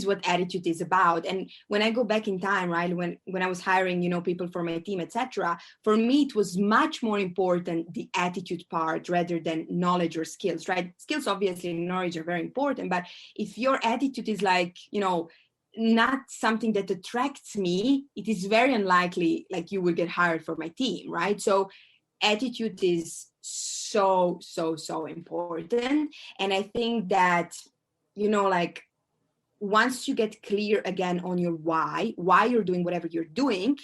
what attitude is about. And when I go back in time, right, when I was hiring, people for my team, etc., for me it was much more important the attitude part rather than knowledge or skills, right? Skills, obviously, knowledge are very important, but if your attitude is like, not something that attracts me, it is very unlikely like you will get hired for my team, right? So attitude is so, so, so important. And I think that, like, once you get clear again on your why you're doing whatever you're doing,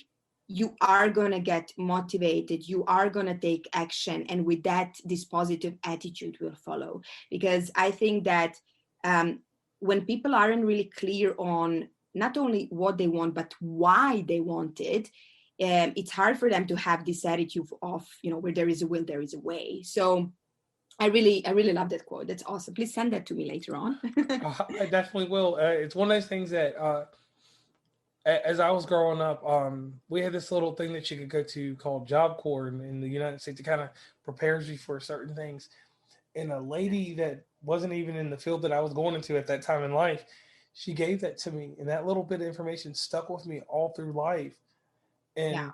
you are going to get motivated, you are going to take action, and with that, this positive attitude will follow. Because I think that um, when people aren't really clear on not only what they want but why they want it, it's hard for them to have this attitude of, where there is a will, there is a way. So I really love that quote. That's awesome. Please send that to me later on. I definitely will. It's one of those things that, as I was growing up, we had this little thing that you could go to called Job Corps in the United States. It kind of prepares you for certain things. And a lady that wasn't even in the field that I was going into at that time in life, she gave that to me, and that little bit of information stuck with me all through life. Yeah.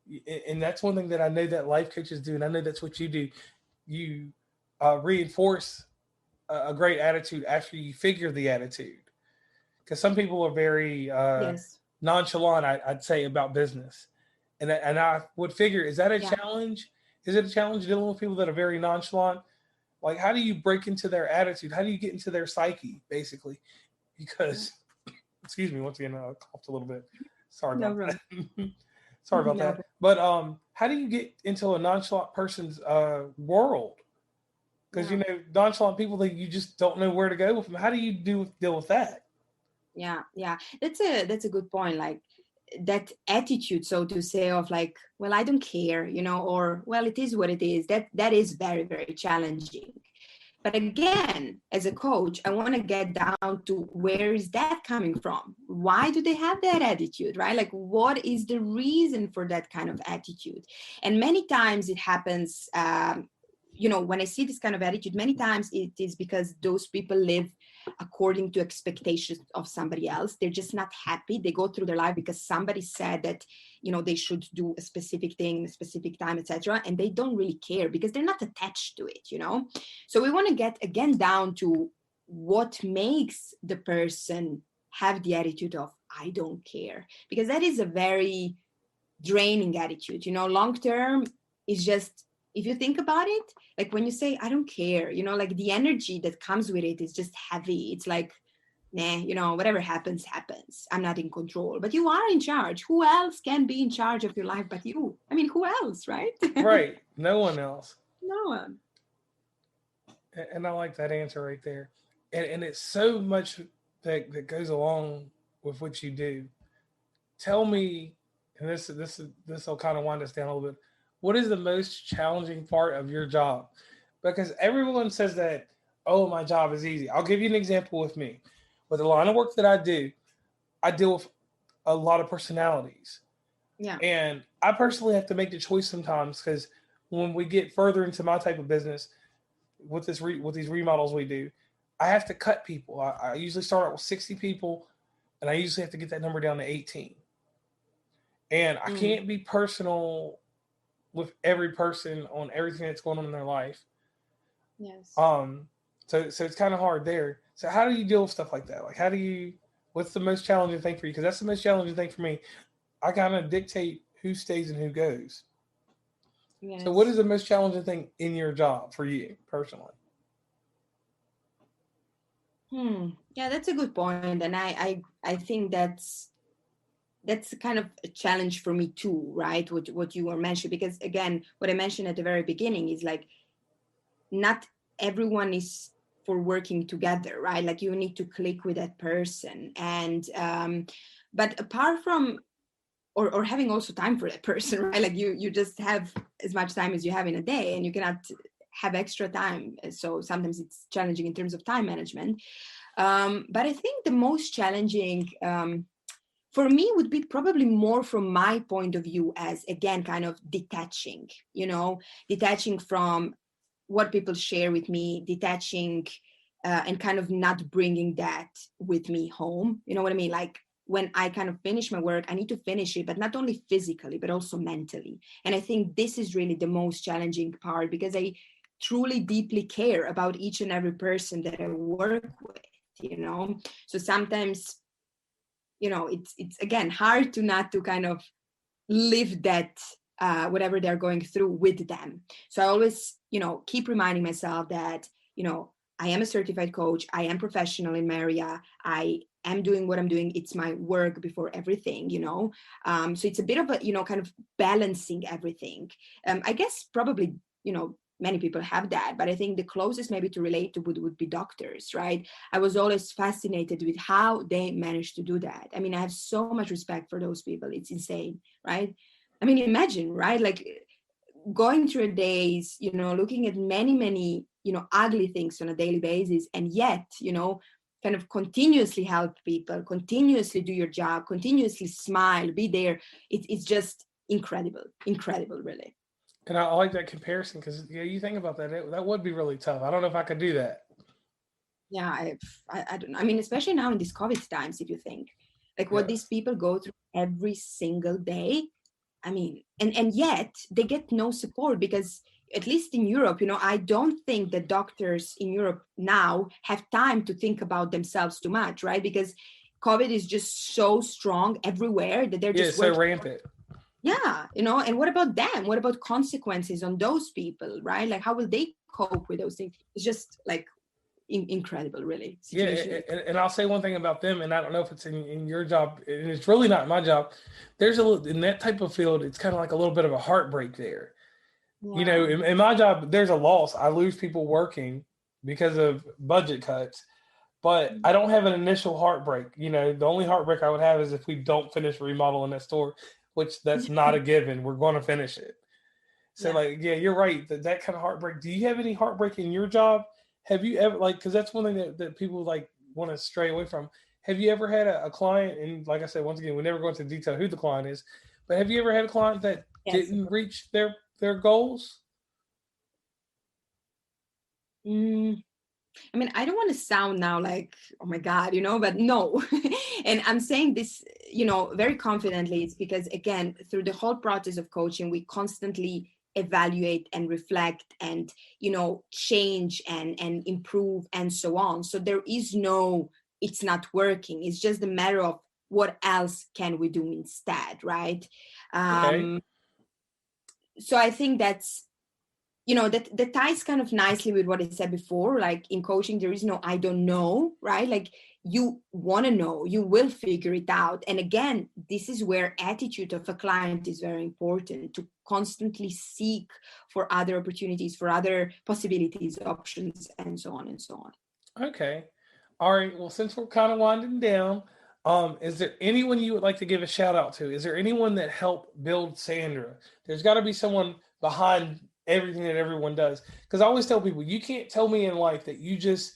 And and that's one thing that I know that life coaches do, and I know that's what you do. You reinforce a great attitude after you figure the attitude, because some people are very Yes. nonchalant, I'd say, about business, and I would figure, is that a Yeah. challenge? Is it a challenge dealing with people that are very nonchalant? Like, how do you break into their attitude? How do you get into their psyche, basically? Yeah. Because, excuse me, once again, I coughed a little bit. Sorry No about problem. that. Sorry about No that. But how do you get into a nonchalant person's world? Because, problem. nonchalant people, that you just don't know where to go with them. How do you deal with that? Yeah, that's a good point. Like, that attitude, so to say, of like, well, I don't care, or well, it is what it is. That is very, very challenging. But again, as a coach, I want to get down to where is that coming from? Why do they have that attitude, right? Like, what is the reason for that kind of attitude? And many times it happens, when I see this kind of attitude, many times it is because those people live according to expectations of somebody else. They're just not happy. They go through their life because somebody said that, they should do a specific thing, a specific time, etc. And they don't really care because they're not attached to it. So we want to get again down to what makes the person have the attitude of I don't care, because that is a very draining attitude. Long term is just, if you think about it, like when you say I don't care, like the energy that comes with it is just heavy. It's like, nah, whatever happens, I'm not in control, but you are in charge. Who else can be in charge of your life but you? I mean, who else, right? Right. No one else. No one. And I like that answer right there. And it's so much that goes along with what you do. Tell me, and this will kind of wind us down a little bit. What is the most challenging part of your job? Because everyone says that, oh, my job is easy. I'll give you an example with me. With the line of work that I do, I deal with a lot of personalities. Yeah. And I personally have to make the choice sometimes because when we get further into my type of business, with with these remodels we do, I have to cut people. I usually start out with 60 people, and I usually have to get that number down to 18. And I Mm, can't be personal with every person on everything that's going on in their life. yes. Um, so it's kind of hard there. So how do you deal with stuff like that? Like, how do you? What's the most challenging thing for you? Because that's the most challenging thing for me. I kind of dictate who stays and who goes. So, what Yes. is the most challenging thing in your job for you personally? Yeah, that's a good point, and I think that's kind of a challenge for me too, right? What you were mentioning, because again, what I mentioned at the very beginning is like not everyone is for working together, right? Like you need to click with that person, and but apart from or having also time for that person, right? Like you just have as much time as you have in a day, and you cannot have extra time. So sometimes it's challenging in terms of time management. But I think the most challenging for me would be probably more from my point of view as again kind of detaching from what people share with me, detaching and kind of not bringing that with me home. You know what I mean? Like when I kind of finish my work, I need to finish it, but not only physically, but also mentally. And I think this is really the most challenging part, because I truly deeply care about each and every person that I work with. So sometimes, it's again hard to not to kind of live that whatever they're going through with them. So I always, keep reminding myself that, I am a certified coach. I am professional in my area. I am doing what I'm doing. It's my work before everything. So it's a bit of a, kind of balancing everything. I guess probably, many people have that, but I think the closest maybe to relate to would be doctors, right? I was always fascinated with how they managed to do that. I mean, I have so much respect for those people. It's insane, right? I mean, imagine, right? Like going through days, looking at many, many, ugly things on a daily basis, and yet, kind of continuously help people, continuously do your job, continuously smile, be there. It's just incredible, really. And I like that comparison because you think about that, that would be really tough. I don't know if I could do that. Yeah, I don't know. I mean, especially now in these COVID times, if you think like what these Yes. people go through every single day. I mean, and yet they get no support, because at least in Europe, I don't think that doctors in Europe now have time to think about themselves too much, right? Because COVID is just so strong everywhere that they're Yeah, just it's so working. rampant. Yeah, and what about them? What about consequences on those people, right? Like how will they cope with those things? It's just like incredible, really. Yeah, Situation is. and I'll say one thing about them, and I don't know if it's in your job, and it's really not my job. There's a little in that type of field. It's kind of like a little bit of a heartbreak there. Yeah. In my job, there's a loss. I lose people working because of budget cuts, but I don't have an initial heartbreak. The only heartbreak I would have is if we don't finish remodeling that store, which that's not a given. We're going to finish it. So, Yeah. like, yeah, you're right. That kind of heartbreak. Do you have any heartbreak in your job? Have you ever, like, because that's one thing that people like want to stray away from. Have you ever had a client, and like I said, once again, we never go into detail who the client is, but have you ever had a client that Yes. didn't reach their goals? Mm, I mean, I don't want to sound now like, oh my God, but no. And I'm saying this, very confidently. It's because, again, through the whole process of coaching, we constantly evaluate and reflect and, change and improve and so on. So there is no, it's not working. It's just a matter of what else can we do instead, right? Okay. Um, so I think that ties kind of nicely with what I said before. Like in coaching, there is no I don't know, right? Like you want to know, you will figure it out. And again, this is where attitude of a client is very important, to constantly seek for other opportunities, for other possibilities, options, and so on and so on. Okay. All right. Well, since we're kind of winding down, is there anyone you would like to give a shout out to? Is there anyone that helped build Sandra? There's got to be someone behind everything that everyone does. Because I always tell people, you can't tell me in life that you just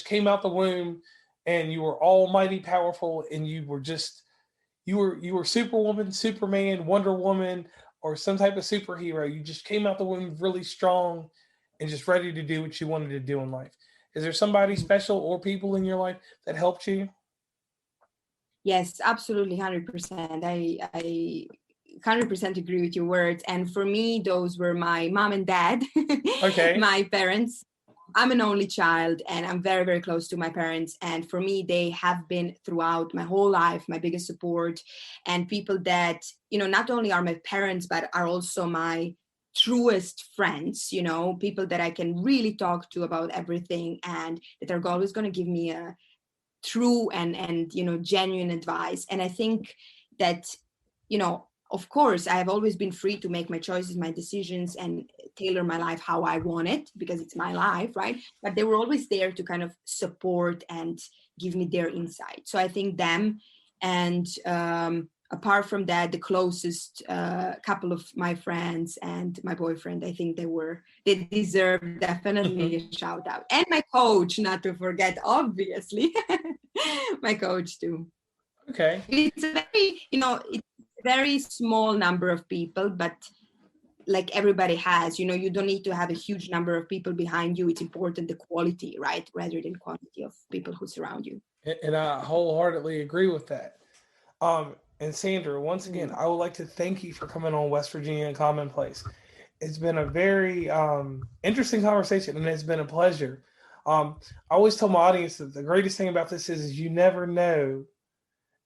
came out the womb and you were almighty powerful and you were Superwoman, Superman, Wonder Woman, or some type of superhero. You just came out the womb really strong and just ready to do what you wanted to do in life. Is there somebody Mhm. special or people in your life that helped you? Yes, absolutely, 100%. I 100% agree with your words. And for me, those were my mom and dad, Okay. my parents. I'm an only child and I'm very, very close to my parents. And for me, they have been throughout my whole life my biggest support, and people that, not only are my parents, but are also my truest friends, people that I can really talk to about everything and that are always going to give me a true and genuine advice. And I think that, of course, I have always been free to make my choices, my decisions, and tailor my life how I want it, because it's my life, right? But they were always there to kind of support and give me their insight. So I think them, and apart from that, the closest couple of my friends and my boyfriend, I think they deserve definitely a shout out. And my coach, not to forget, obviously. My coach too. Okay. It's a it's a very small number of people, but like everybody has, you don't need to have a huge number of people behind you. It's important the quality, right, rather than quantity of people who surround you. And I wholeheartedly agree with that. And Sandra, once again, Mm. I would like to thank you for coming on West Virginia and Commonplace. It's been a very interesting conversation, and it's been a pleasure. I always tell my audience that the greatest thing about this is you never know,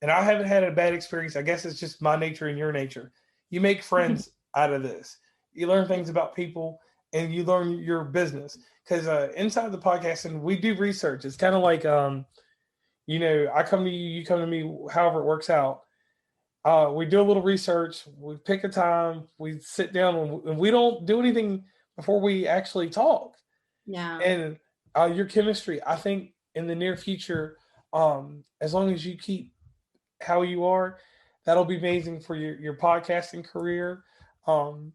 and I haven't had a bad experience. I guess it's just my nature and your nature. You make friends out of this. You learn things about people, and you learn your business. Because inside the podcast, and we do research. It's kind of like I come to you, you come to me. However it works out. We do a little research. We pick a time. We sit down, and we don't do anything before we actually talk. Yeah. And your chemistry, I think, in the near future, as long as you keep how you are, that'll be amazing for your podcasting career, um,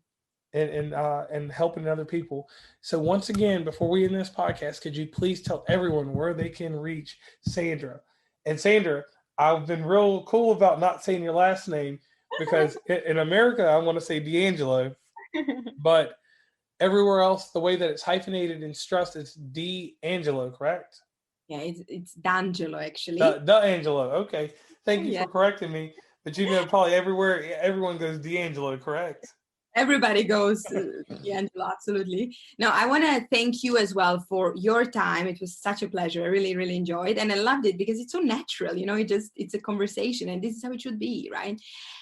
and helping other people. So once again, before we end this podcast, could you please tell everyone where they can reach Sandra? And Sandra, I've been real cool about not saying your last name because in America I want to say D'Angelo, but everywhere else the way that it's hyphenated and stressed it's D'Angelo, correct? Yeah, it's D'Angelo actually. The Angelo. Okay. Thank you Yeah. for correcting me. But probably everywhere everyone goes D'Angelo, correct? Everybody goes D'Angelo, absolutely. Now, I want to thank you as well for your time. It was such a pleasure. I really, really enjoyed, and I loved it because it's so natural. It's a conversation, and this is how it should be, right?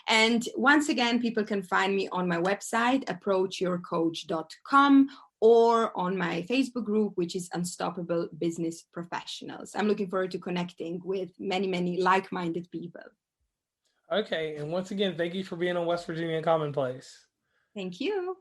And once again, people can find me on my website, approachyourcoach.com, or on my Facebook group, which is Unstoppable Business Professionals. I'm looking forward to connecting with many, many like-minded people. Okay. And once again, thank you for being on West Virginia Commonplace. Thank you.